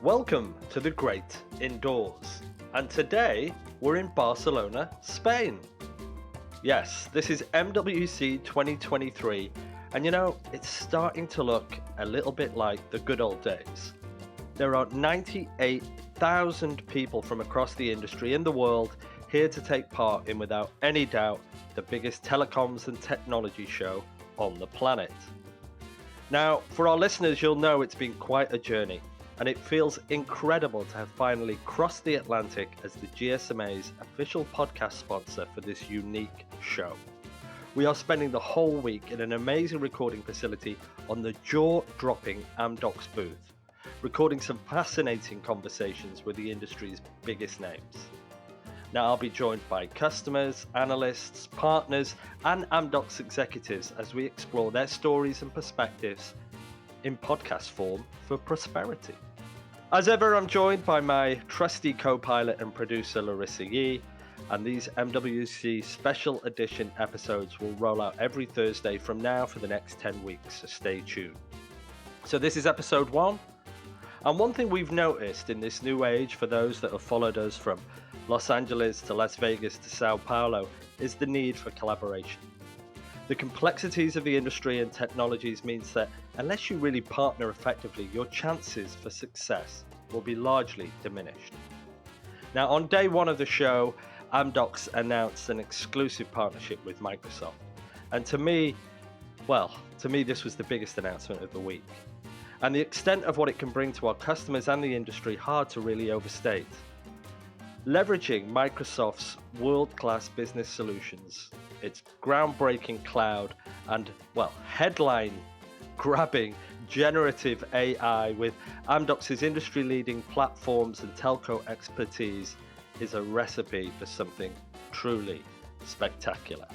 Welcome to the Great Indoors, and today we're in Barcelona, Spain. Yes, this is MWC 2023, and it's starting to look a little bit like the good old days. There are 98,000 people from across the industry in the world here to take part in, without any doubt, the biggest telecoms and technology show on the planet. Now, for our listeners, you'll know it's been quite a journey, and it feels incredible to have finally crossed the Atlantic as the GSMA's official podcast sponsor for this unique show. We are spending the whole week in an amazing recording facility on the jaw-dropping Amdocs booth, recording some fascinating conversations with the industry's biggest names. Now, I'll be joined by customers, analysts, partners, and Amdocs executives as we explore their stories and perspectives in podcast form for prosperity. As ever, I'm joined by my trusty co-pilot and producer, Larissa Yee, and these MWC special edition episodes will roll out every Thursday from now for the next 10 weeks, so stay tuned. So this is episode 1, and one thing we've noticed in this new age for those that have followed us from Los Angeles to Las Vegas to Sao Paulo is the need for collaboration. The complexities of the industry and technologies means that unless you really partner effectively, your chances for success will be largely diminished. Now, on day 1 of the show, Amdocs announced an exclusive partnership with Microsoft. And to me, this was the biggest announcement of the week. And the extent of what it can bring to our customers and the industry, hard to really overstate. Leveraging Microsoft's world-class business solutions, its groundbreaking cloud, and, headline-grabbing generative AI with Amdocs' industry-leading platforms and telco expertise is a recipe for something truly spectacular.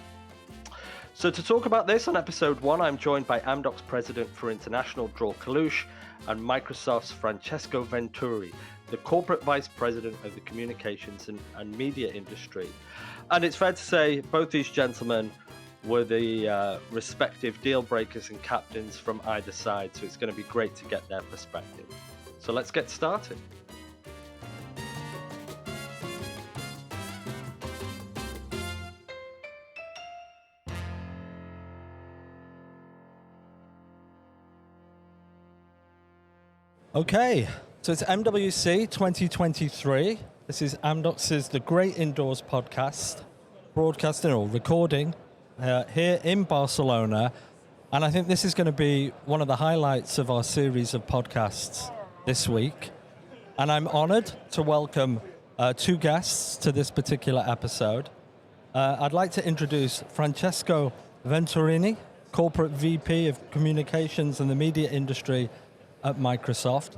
So to talk about this on episode 1, I'm joined by Amdocs President for International, Dror Kalush, and Microsoft's Francesco Venturini, the Corporate Vice President of the Communications and Media Industry. And it's fair to say both these gentlemen were the respective deal breakers and captains from either side, so it's going to be great to get their perspective. So let's get started. Okay, so it's MWC 2023. This is Amdocs' The Great Indoors podcast, broadcasting or recording here in Barcelona. And I think this is going to be one of the highlights of our series of podcasts this week. And I'm honored to welcome 2 guests to this particular episode. I'd like to introduce Francesco Venturini, Corporate VP of Communications and the Media Industry at Microsoft.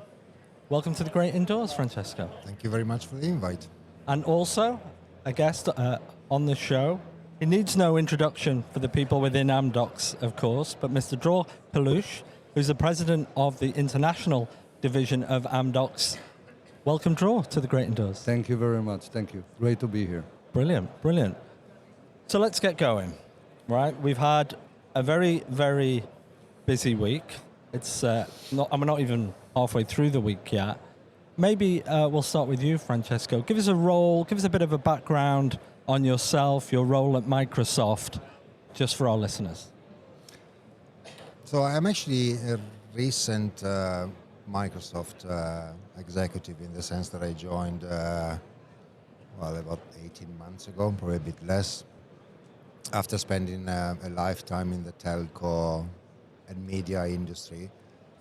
Welcome to the Great Indoors, Francesco. Thank you very much for the invite. And also a guest on the show. He needs no introduction for the people within Amdocs, of course, but Mr. Dror Kalush, who's the president of the international division of Amdocs. Welcome, Dror, to the Great Indoors. Thank you very much. Thank you. Great to be here. Brilliant, brilliant. So let's get going, right? We've had a very, very busy week. It's I'm not even halfway through the week yet. Maybe we'll start with you, Francesco. Give us a bit of a background on yourself, your role at Microsoft, just for our listeners. So I'm actually a recent Microsoft executive, in the sense that I joined about 18 months ago, probably a bit less, after spending a lifetime in the telco and media industry.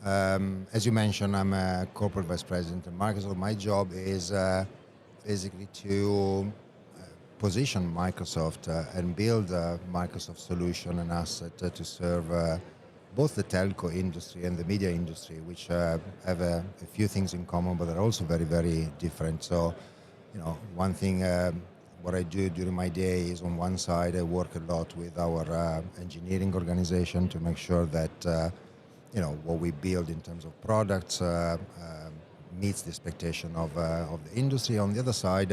As you mentioned, I'm a corporate vice president at Microsoft. My job is basically to position Microsoft and build a Microsoft solution and asset to serve both the telco industry and the media industry, which have a few things in common, but they're also very, very different. So, one thing, what I do during my day is, on one side, I work a lot with our engineering organization to make sure that what we build in terms of products meets the expectation of the industry. On the other side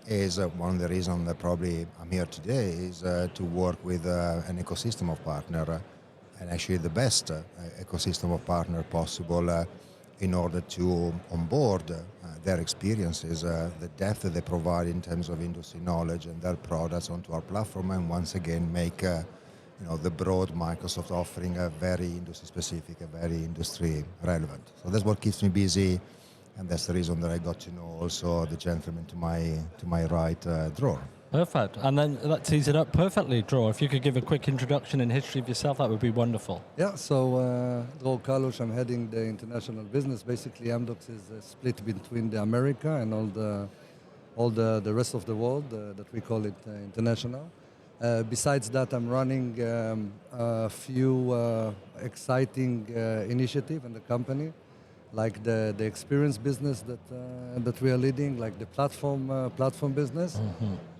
is one of the reasons that probably I'm here today is to work with an ecosystem of partner, and actually the best ecosystem of partner possible in order to onboard their experiences, the depth that they provide in terms of industry knowledge and their products onto our platform, and once again make the broad Microsoft offering very industry specific and very industry relevant. So that's what keeps me busy, and that's the reason that I got to know also the gentleman to my right, Dror. Perfect. And then that tees it up perfectly, Dror. If you could give a quick introduction and history of yourself, that would be wonderful. Yeah, so Dror Kalush, I'm heading the international business. Basically, Amdocs is split between the America and all the rest of the world that we call it international. Besides that, I'm running a few exciting initiatives in the company, like the experience business that we are leading, like the platform business,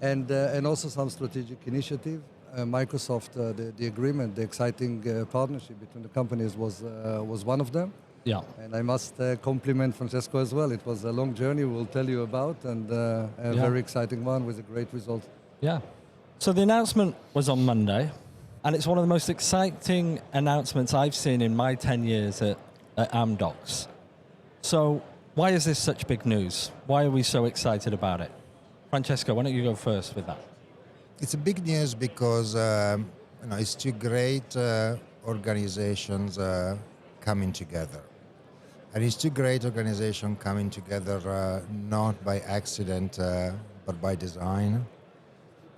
and also some strategic initiative. Microsoft, the agreement, the exciting partnership between the companies was one of them. Yeah. And I must compliment Francesco as well. It was a long journey we'll tell you about, and a very exciting one with a great result. Yeah. So the announcement was on Monday, and it's one of the most exciting announcements I've seen in my 10 years at Amdocs. So why is this such big news? Why are we so excited about it? Francesco, why don't you go first with that? It's a big news because it's two great organizations coming together. And it's two great organizations coming together not by accident, but by design.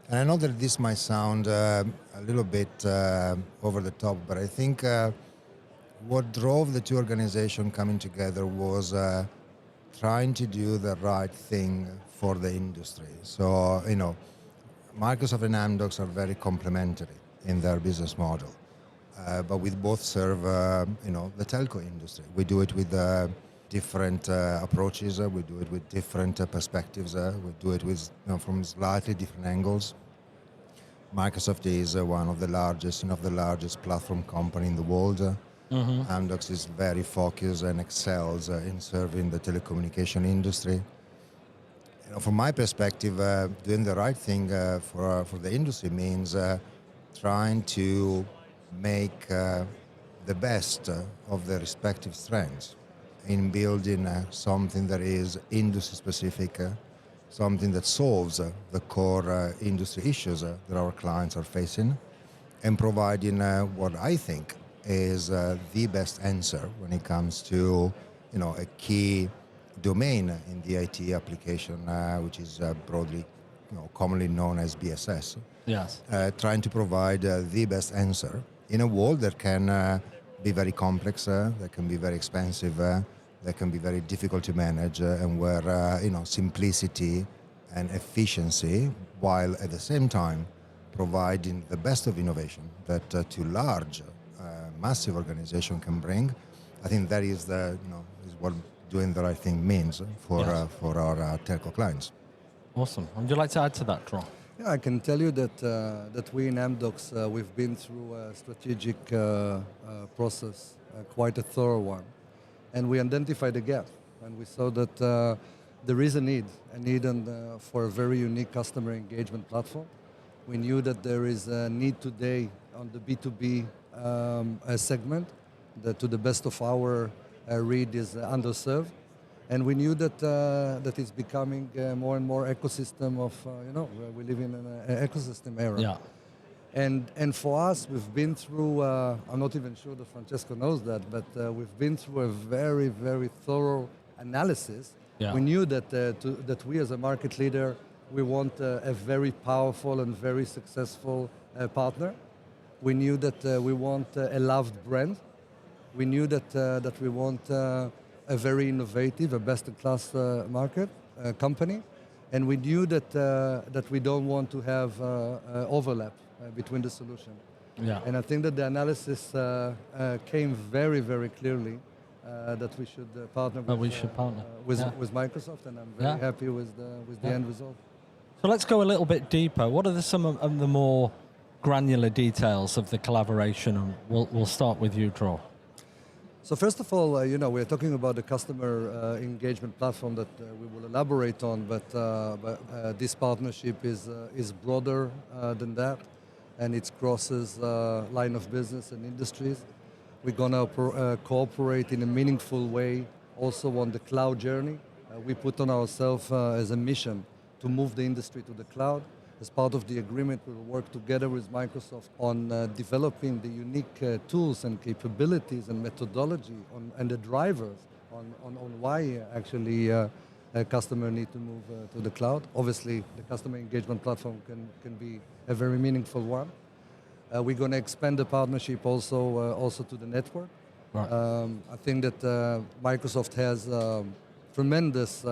And I know that this might sound a little bit over the top, but I think what drove the two organizations coming together was trying to do the right thing for the industry. So, Microsoft and Amdocs are very complementary in their business model, but we both serve, the telco industry. We do it with different approaches. We do it with different perspectives. We do it with, from slightly different angles. Microsoft is one of the largest platform company in the world. Amdocs is very focused and excels in serving the telecommunication industry. From my perspective, doing the right thing for the industry means trying to make the best of the respective strengths in building something that is industry specific, something that solves the core industry issues that our clients are facing, and providing what I think is the best answer when it comes to a key domain in the IT application, which is broadly commonly known as BSS. Yes. Trying to provide the best answer in a world that can be very complex, that can be very expensive, that can be very difficult to manage, and where simplicity and efficiency, while at the same time providing the best of innovation that to large massive organization can bring. I think that is is what doing the right thing means for our telco clients. Awesome. Would you like to add to that, Dror? Yeah, I can tell you that we in Amdocs, we've been through a strategic process, quite a thorough one, and we identified a gap, and we saw that there is a need for a very unique customer engagement platform. We knew that there is a need today on the B2B segment that, to the best of our read, is underserved, and we knew that it's becoming more and more ecosystem of we live in an ecosystem era. Yeah. And for us, we've been through. I'm not even sure that Francesco knows that, but we've been through a very, very thorough analysis. Yeah. We knew that we as a market leader, we want a very powerful and very successful partner. We knew that we want a loved brand. We knew that we want a very innovative, a best-in-class company, and we knew that we don't want to have overlap between the solution. Yeah. And I think that the analysis came very, very clearly that we should partner with Microsoft, and I'm very happy with the end result. So let's go a little bit deeper. What are some of the more granular details of the collaboration? And we'll start with you, Dror. So first of all, we're talking about the customer engagement platform that we will elaborate on, but this partnership is broader than that, and it crosses line of business and industries. We're going to cooperate in a meaningful way also on the cloud journey. We put on ourselves as a mission to move the industry to the cloud. As part of the agreement, we will work together with Microsoft on developing the unique tools and capabilities and methodology and the drivers on why actually a customer need to move to the cloud. Obviously, the customer engagement platform can be a very meaningful one. We're going to expand the partnership also to the network. Right. I think that Microsoft has tremendous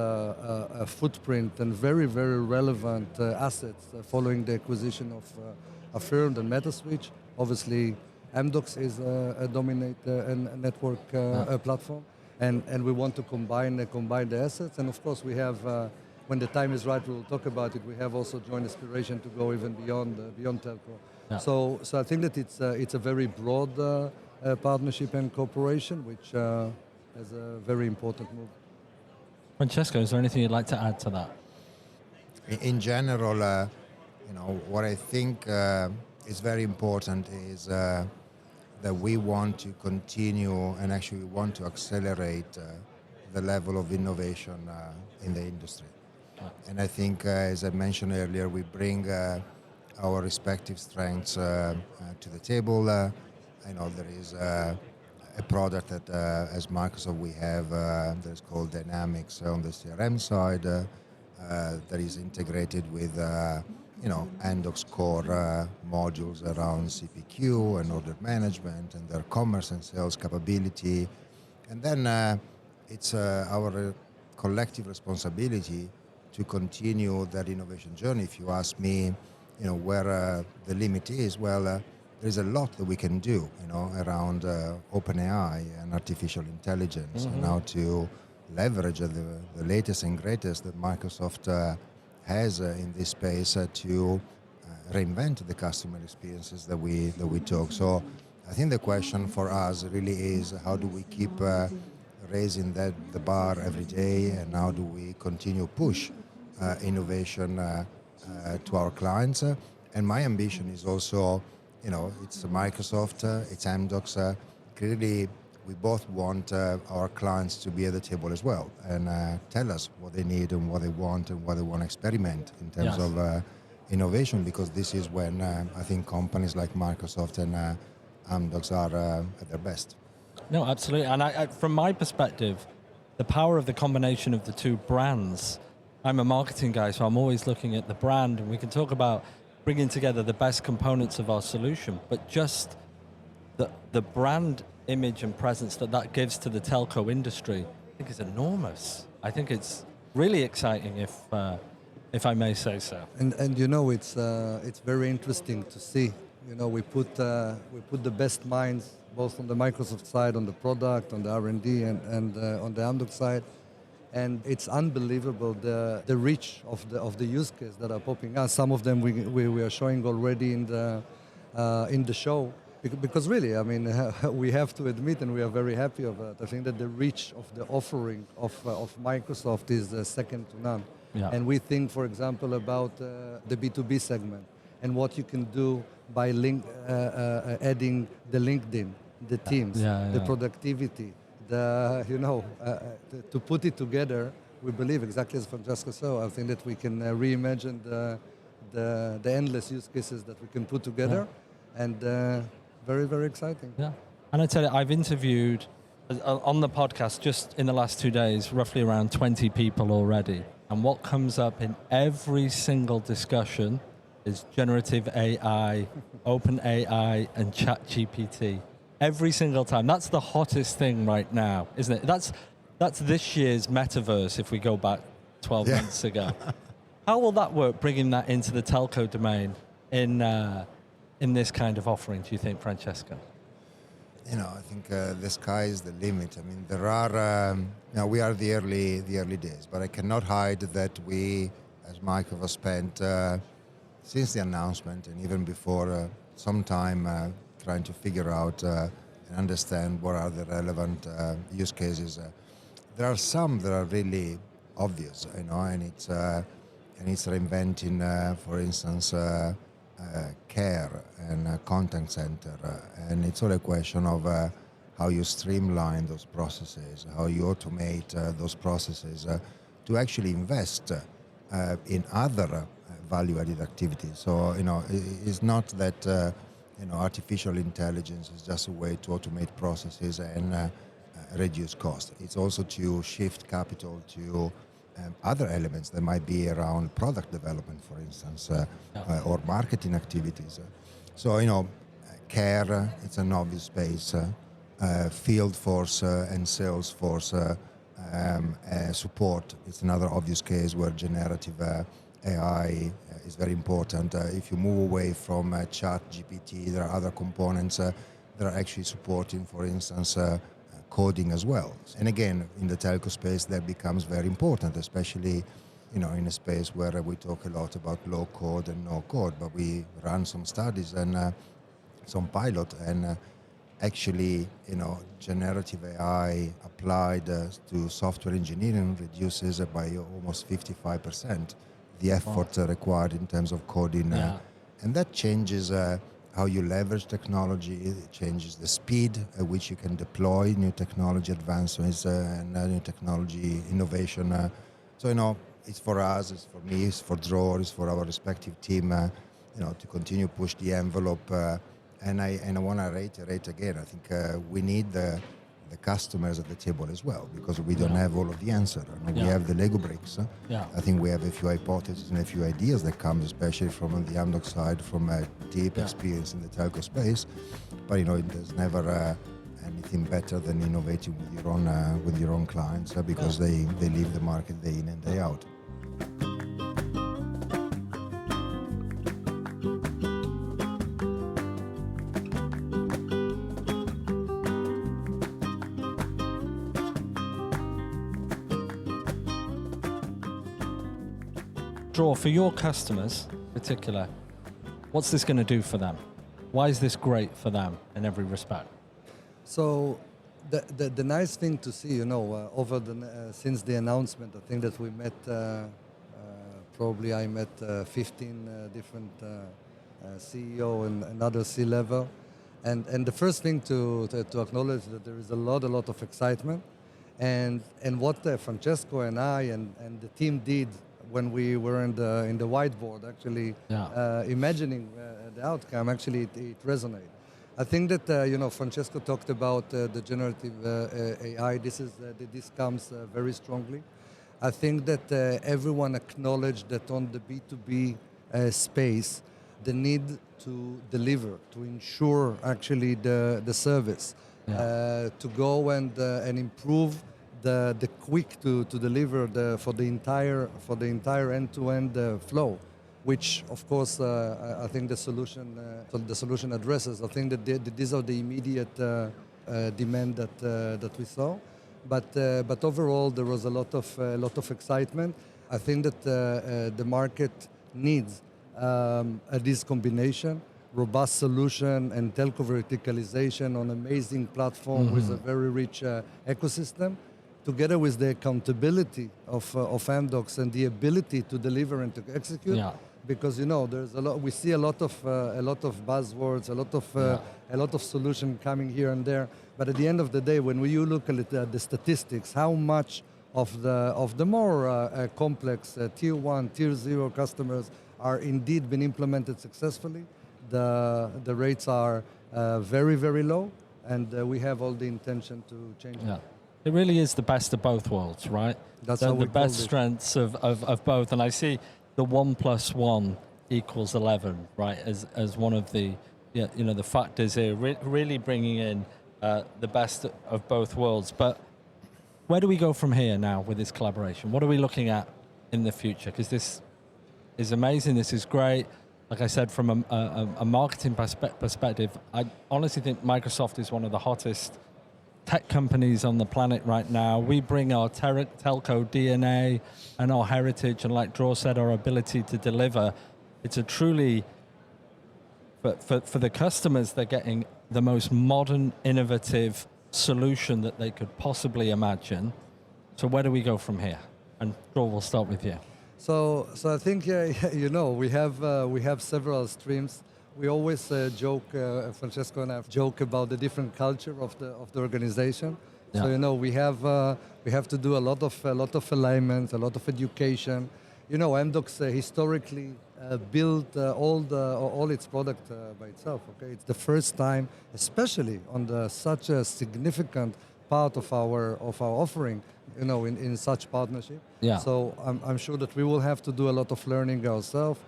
footprint and very, very relevant assets following the acquisition of Affirmed and Metaswitch. Obviously, Amdocs is a dominant network platform, and we want to combine the assets. And of course, we have, when the time is right, we will talk about it. We have also joint aspiration to go even beyond telco. Yeah. So I think that it's a very broad partnership and cooperation, which is a very important move. Francesco, is there anything you'd like to add to that? In general, what I think is very important is that we want to continue and actually want to accelerate the level of innovation in the industry. And I think, as I mentioned earlier, we bring our respective strengths to the table. I know there is a product that, as Microsoft, we have that is called Dynamics on the CRM side that is integrated with, Amdocs core modules around CPQ and order management and their commerce and sales capability. And then it's our collective responsibility to continue that innovation journey. If you ask me, where the limit is, well, there's a lot that we can do, around OpenAI and artificial intelligence, and how to leverage the latest and greatest that Microsoft has in this space to reinvent the customer experiences that we talk. So I think the question for us really is, how do we keep raising the bar every day, and how do we continue push innovation to our clients? And my ambition is also, it's Microsoft, it's Amdocs. Clearly, we both want our clients to be at the table as well and tell us what they need and what they want and what they want to experiment in terms of innovation, because this is when I think companies like Microsoft and Amdocs are at their best. No, absolutely. And I, from my perspective, the power of the combination of the two brands, I'm a marketing guy, so I'm always looking at the brand, and we can talk about bringing together the best components of our solution, but just the brand image and presence that gives to the telco industry, I think is enormous. I think it's really exciting, if I may say so. And it's very interesting to see. We put the best minds both on the Microsoft side, on the product, on the R&D, and on the Amdocs side. And it's unbelievable the reach of the use cases that are popping up. Some of them we are showing already in the show, because really, I mean, we have to admit, and we are very happy of that. I think that the reach of the offering of Microsoft is second to none. Yeah. And we think, for example, about the B2B segment and what you can do by adding the LinkedIn, the Teams, the productivity. To put it together, we believe, exactly as Francesco said, I think that we can reimagine the endless use cases that we can put together, and very, very exciting. Yeah, and I tell you, I've interviewed on the podcast just in the last 2 days, roughly around 20 people already, and what comes up in every single discussion is generative AI, OpenAI, and ChatGPT. Every single time. That's the hottest thing right now, isn't it? That's this year's metaverse if we go back 12 months ago. How will that work, bringing that into the telco domain in this kind of offering, do you think, Francesco? I think the sky is the limit. I mean, there are, we are the early days, but I cannot hide that we, as Microsoft, spent since the announcement and even before some time trying to figure out and understand what are the relevant use cases. There are some that are really obvious, and it's reinventing, for instance, care and contact center, and it's all a question of how you streamline those processes, how you automate those processes to actually invest in other value-added activities. So, it's not that artificial intelligence is just a way to automate processes and reduce cost. It's also to shift capital to other elements that might be around product development, for instance, or marketing activities. So, care, it's an obvious space. Field force and sales force support, it's another obvious case where generative AI is very important. If you move away from chat GPT, there are other components that are actually supporting, for instance, coding as well. And again, in the telco space, that becomes very important, especially in a space where we talk a lot about low code and no code, but we run some studies and some pilot, and actually, generative AI applied to software engineering reduces by almost 55% the effort required in terms of coding. And that changes how you leverage technology. It changes the speed at which you can deploy new technology advancements and new technology innovation. So, it's for us, it's for me, it's for Dror, it's for our respective team, to continue push the envelope. And I want to reiterate again, I think we need the customers at the table as well, because we don't have all of the answer. We have the Lego bricks. I think we have a few hypotheses and a few ideas that come, especially from the Amdocs side, from a deep experience in the telco space. But there's never anything better than innovating with your own clients, because they leave the market day in and day out. Dror, for your customers in particular, what's this going to do for them? Why is this great for them in every respect? So the nice thing to see, since the announcement, I think that we met, probably I met 15 different CEO and other C-level. And the first thing to acknowledge that there is a lot of excitement. And what Francesco and I and the team did when we were in the whiteboard, actually imagining the outcome, actually it resonated. I think that Francesco talked about the generative AI. This comes very strongly. I think that everyone acknowledged that on the B2B space, the need to deliver, to ensure actually the service, to go and improve the quick to deliver for the entire end-to-end flow, which of course I think the solution addresses. I think that these are the immediate demand that we saw, but overall there was a lot of excitement. I think that the market needs this combination, robust solution and telco verticalization on amazing platform with a very rich ecosystem, together with the accountability of Amdocs and the ability to deliver and to execute. Because there's we see a lot of buzzwords, a lot of solution coming here and there. But at the end of the day, when you look at the statistics, how much of the more complex tier 1, tier 0 customers are indeed been implemented successfully, the rates are very, very low, and we have all the intention to change it. It really is the best of both worlds, right? That's how we the best strengths of both. And I see the 1 + 1 = 11, right? As one of the the factors here, really bringing in the best of both worlds. But where do we go from here now with this collaboration? What are we looking at in the future? Because this is amazing. This is great. Like I said, from a marketing perspective, I honestly think Microsoft is one of the hottest tech companies on the planet right now. We bring our telco DNA and our heritage, and like Dror said, our ability to deliver. It's a truly, for the customers, they're getting the most modern, innovative solution that they could possibly imagine. So where do we go from here? And Dror, we'll start with you. So I think we have several streams. We always joke, Francesco and I joke about the different culture of the organization. So Yeah. we have to do a lot of alignment, a lot of education. Amdocs historically built all its product by itself. Okay, it's the first time, especially on such a significant part of our offering, in such partnership. Yeah. So I'm sure that we will have to do a lot of learning ourselves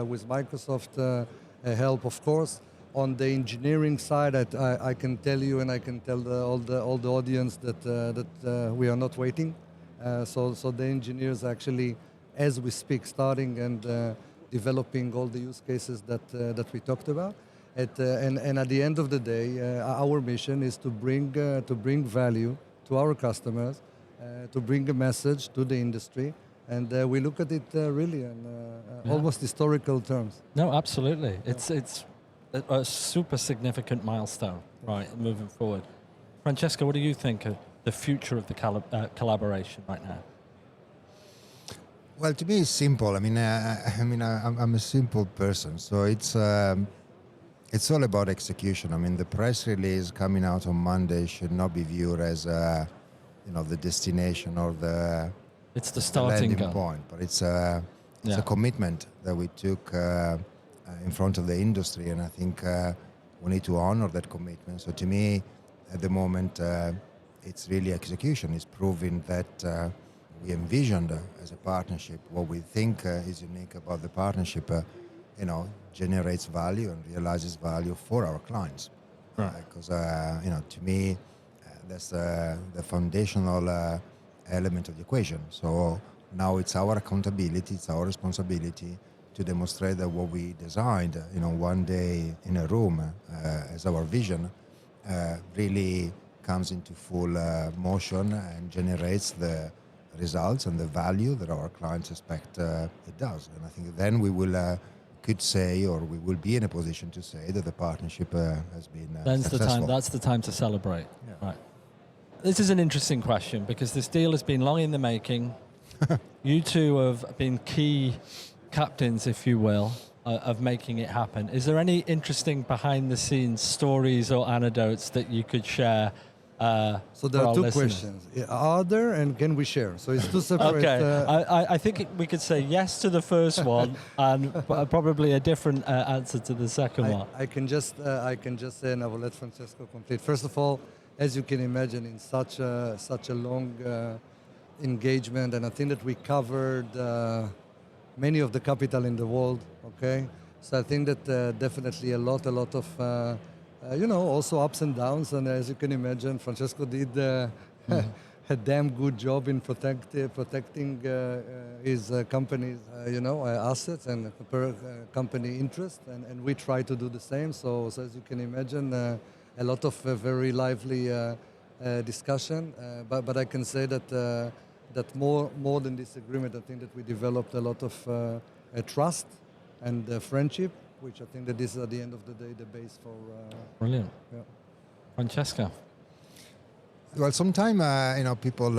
with Microsoft help, of course. On the engineering side, I can tell you, and I can tell all the audience that we are not waiting. So the engineers actually, as we speak, starting and developing all the use cases that we talked about. And at the end of the day, our mission is to bring value to our customers, to bring a message to the industry, and we look at it really in almost historical terms. No, absolutely. It's a super significant milestone, right, moving forward. Francesco, what do you think of the future of the collaboration right now? Well, to me, it's simple. I'm a simple person, so it's all about execution. I mean, the press release coming out on Monday should not be viewed as the destination or It's the the starting landing gun. point, but it's a commitment that we took in front of the industry, and I think we need to honor that commitment. So to me, at the moment, it's really execution. It's proving that we envisioned as a partnership what we think is unique about the partnership, generates value and realizes value for our clients. Because to me, that's the foundational element of the equation. So now it's our accountability, it's our responsibility to demonstrate that what we designed, one day in a room as our vision, really comes into full motion and generates the results and the value that our clients expect it does. And I think then we will could say, or we will be in a position to say that the partnership has been successful. That's the time to celebrate. Yeah. Right. This is an interesting question because this deal has been long in the making. You two have been key captains, if you will, of making it happen. Is there any interesting behind-the-scenes stories or anecdotes that you could share? So there are two questions. Are there, and can we share? So it's two separate... Okay, I think we could say yes to the first one and probably a different answer to the second one. I can just say, and I will let Francesco complete. First of all, as you can imagine, in such a long engagement, and I think that we covered many of the capital in the world, okay? So I think that definitely a lot of also ups and downs, and as you can imagine, Francesco did a damn good job in protecting his company's assets and company interest, and we try to do the same. So as you can imagine, a lot of very lively discussion. But I can say that more than this agreement, I think that we developed a lot of trust and friendship, which I think that this is at the end of the day the base for... Brilliant. Yeah. Francesco. Well, sometimes people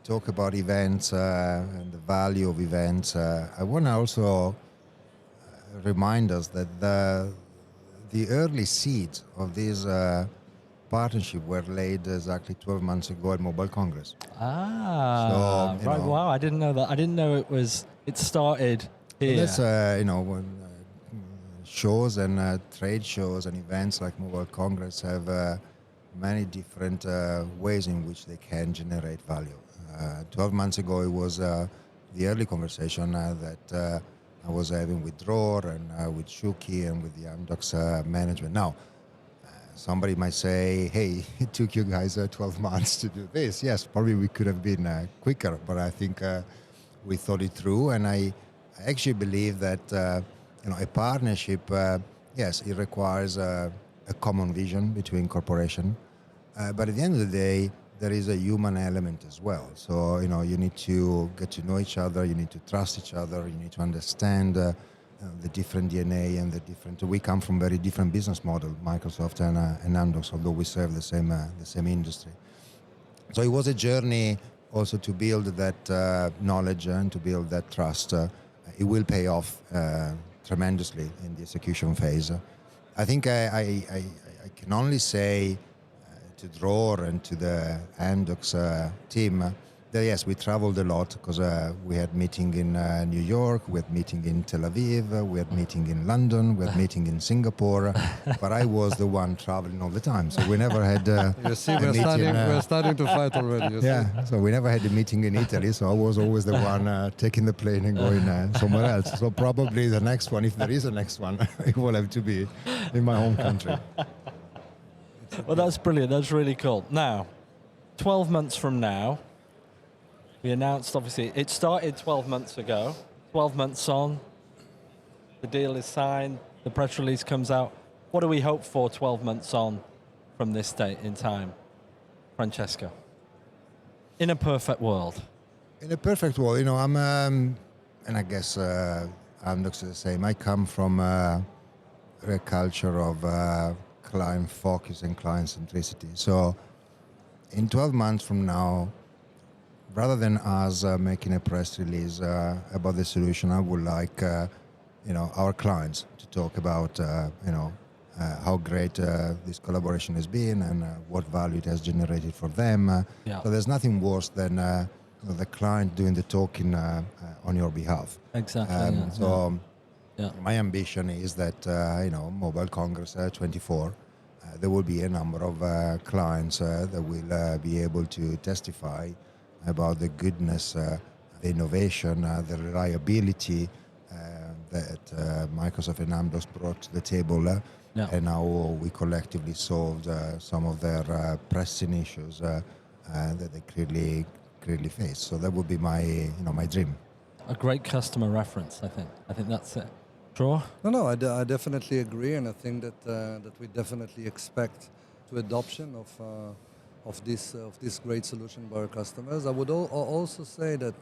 talk about events and the value of events. I want to also remind us that the early seeds of this partnership were laid exactly 12 months ago at Mobile Congress. Right. Wow, I didn't know that. I didn't know it started here. So that's shows and trade shows and events like Mobile Congress have many different ways in which they can generate value. 12 months ago, it was the early conversation that I was having with Dror and with Shuki and with the Amdocs management. Now, somebody might say, hey, it took you guys 12 months to do this. Yes, probably we could have been quicker, but I think we thought it through, and I actually believe that a partnership, yes, it requires a common vision between corporations, but at the end of the day, there is a human element as well. So, you need to get to know each other, you need to trust each other, you need to understand the different DNA and the different... We come from very different business model, Microsoft and Amdocs, although we serve the same industry. So it was a journey also to build that knowledge and to build that trust. It will pay off tremendously in the execution phase. I think I can only say to Dror and to the Amdocs team that yes, we traveled a lot because we had meeting in New York, we had meeting in Tel Aviv, we had meeting in London, we had meeting in Singapore, but I was the one traveling all the time, so we never had You see, a meeting. we're starting to fight already. You see? Yeah, so we never had a meeting in Italy, so I was always the one taking the plane and going somewhere else. So probably the next one, if there is a next one, it will have to be in my home country. Well, that's brilliant. That's really cool. Now, 12 months from now, we announced, obviously, it started 12 months ago. 12 months on, the deal is signed, the press release comes out. What do we hope for 12 months on from this date in time, Francesco? In a perfect world. In a perfect world, I'm, and I guess Amdocs is the same. I come from a culture of client focus and client centricity. So in 12 months from now, rather than us making a press release about the solution, I would like our clients to talk about how great this collaboration has been and what value it has generated for them. Yeah. So there's nothing worse than the client doing the talking on your behalf. Exactly. Yeah. My ambition is that Mobile Congress 24, there will be a number of clients that will be able to testify about the goodness, the innovation, the reliability that Microsoft and Amdocs brought to the table, and how we collectively solved some of their pressing issues that they clearly face. So that would be my dream. A great customer reference, I think. I think that's it. Dror? No, I definitely agree, and I think that we definitely expect to adoption of this great solution by our customers. I would also say that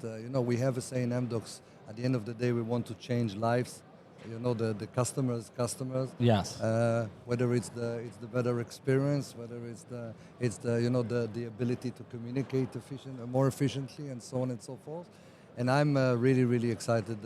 we have a say in Amdocs. At the end of the day, we want to change lives. The customers. Yes. Whether it's the better experience, whether it's the ability to communicate more efficiently, and so on and so forth. And I'm really excited.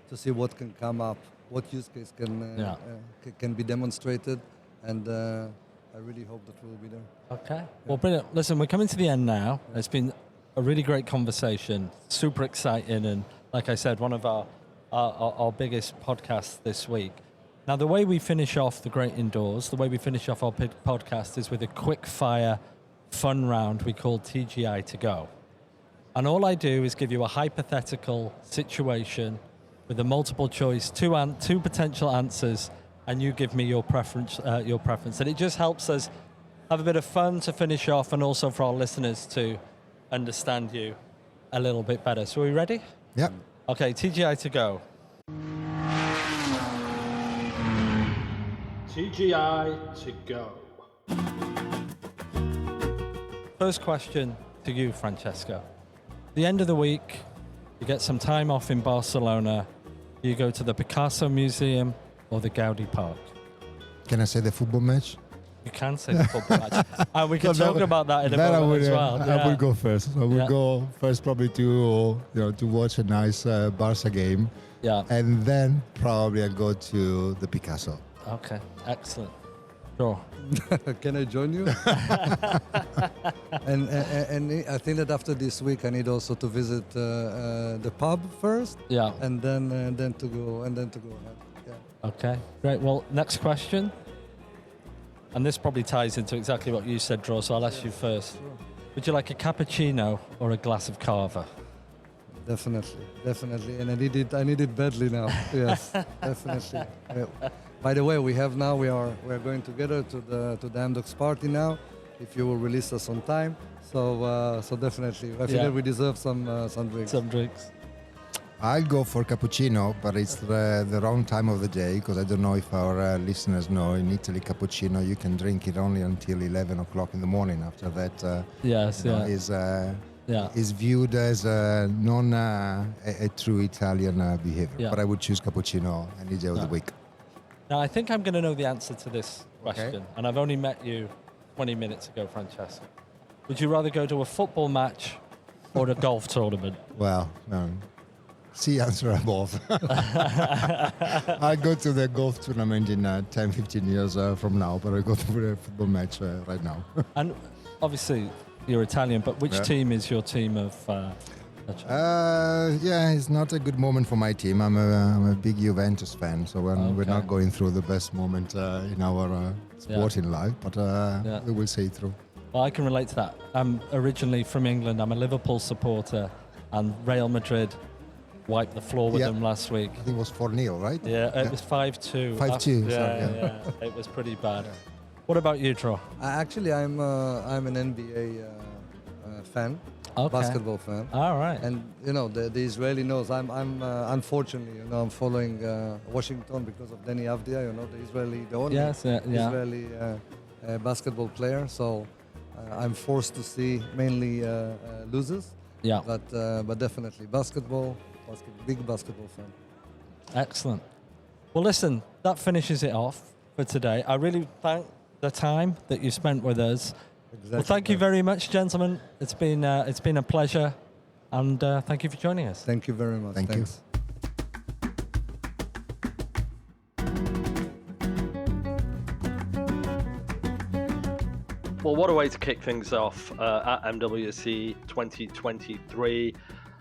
To see what can come up, what use case can be demonstrated, and I really hope that we'll be there. Okay. Well, brilliant. Listen, we're coming to the end now. It's been a really great conversation, super exciting, and like I said, one of our biggest podcasts this week. Now, the way we finish off the Great Indoors, the way we finish off our podcast is with a quick fire fun round we call TGI to go. And all I do is give you a hypothetical situation with a multiple choice, two potential answers, and you give me your preference. And it just helps us have a bit of fun to finish off, and also for our listeners to understand you a little bit better. So are we ready? Yep. Okay, TGI to go. TGI to go. First question to you, Francesco. The end of the week, you get some time off in Barcelona. You go to the Picasso Museum or the Gaudi Park. Can I say the football match? You can say the football match. And we can talk about that in a moment as well. I would go first. I would go first probably to watch a nice Barca game. Yeah. And then probably I'll go to the Picasso. Okay, excellent. Sure. Can I join you? and I think that after this week, I need also to visit the pub first. Yeah. And then to go ahead. Yeah. Okay, great. Well, next question. And this probably ties into exactly what you said, Dror, so I'll ask you first. Sure. Would you like a cappuccino or a glass of cava? Definitely. And I need it badly now. Yes, definitely. By the way, we are going together to the Amdocs party now, if you will release us on time. So definitely, I feel that we deserve some drinks. Some drinks. I'll go for cappuccino, but it's the wrong time of the day, because I don't know if our listeners know, in Italy, cappuccino, you can drink it only until 11 o'clock in the morning. After that, is viewed as non a true Italian behavior. Yeah. But I would choose cappuccino any day of the week. Now, I think I'm going to know the answer to this question, and I've only met you 20 minutes ago, Francesco. Would you rather go to a football match or a golf tournament? Well, C answer above. I go to the golf tournament in 10, 15 years from now, but I go to the football match right now. And obviously, you're Italian, but which Yeah. team is your team of? Yeah, it's not a good moment for my team. I'm a big Juventus fan, so we're Okay. not going through the best moment in our sporting life, but we will see it through. Well, I can relate to that. I'm originally from England. I'm a Liverpool supporter, and Real Madrid wiped the floor with Yeah. them last week. I think it was 4-0, right? Yeah, it was 5-2. 5-2, Yeah, sorry, yeah. It was pretty bad. What about you, Dror? Actually, I'm an NBA fan, Okay. basketball fan. All right. And you know the Israeli knows I'm unfortunately I'm following Washington because of Denny Avdia, the only Yes, yeah. Israeli basketball player. So I'm forced to see mainly losers, Yeah. but definitely big basketball fan. Excellent. Well, listen, that finishes it off for today. I really thank the time that you spent with us. Exactly. Well, thank you very much, gentlemen. It's been a pleasure, and thank you for joining us. Thank you very much. Thank you. Thanks. Well, what a way to kick things off at MWC 2023.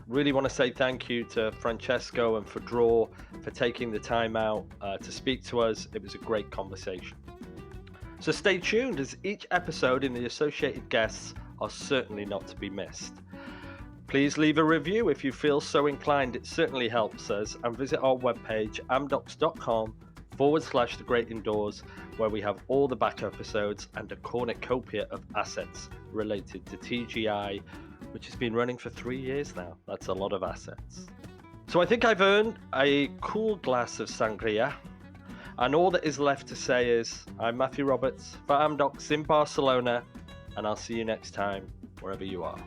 Really want to say thank you to Francesco and for Dror for taking the time out to speak to us. It was a great conversation. So stay tuned, as each episode and the associated guests are certainly not to be missed. Please leave a review if you feel so inclined. It certainly helps us. And visit our webpage, amdocs.com/The Great Indoors, where we have all the back episodes and a cornucopia of assets related to TGI, which has been running for 3 years now. That's a lot of assets. So I think I've earned a cool glass of sangria. And all that is left to say is, I'm Matthew Roberts for Amdocs in Barcelona, and I'll see you next time, wherever you are.